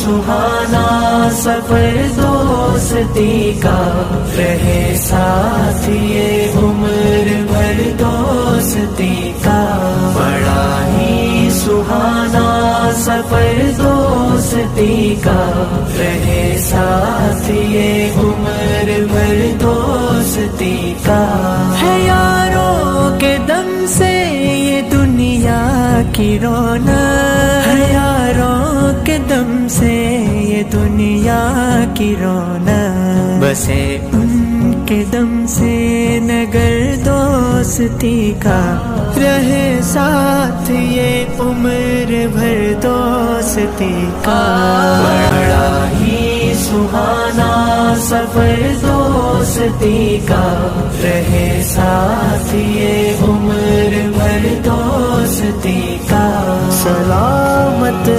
سہانا سفر دوستی کا، رہے ساتھ یہ عمر بھر دوستی کا، بڑا ہی سہانا سفر دوستی کا، رہے ساتھ یہ عمر بھر دوستی کا، ہے یاروں کے دم سے یہ دنیا کی رونق، ہے یاروں کے دم سے یہ دنیا کی رونق، بسے ان کے دم سے نگر دوستی کا، رہے ساتھ یہ عمر بھر دوستی کا، بڑا ہی سہانا سفر دوستی کا، رہے ساتھ یہ عمر بھر دوستی کا، سلامت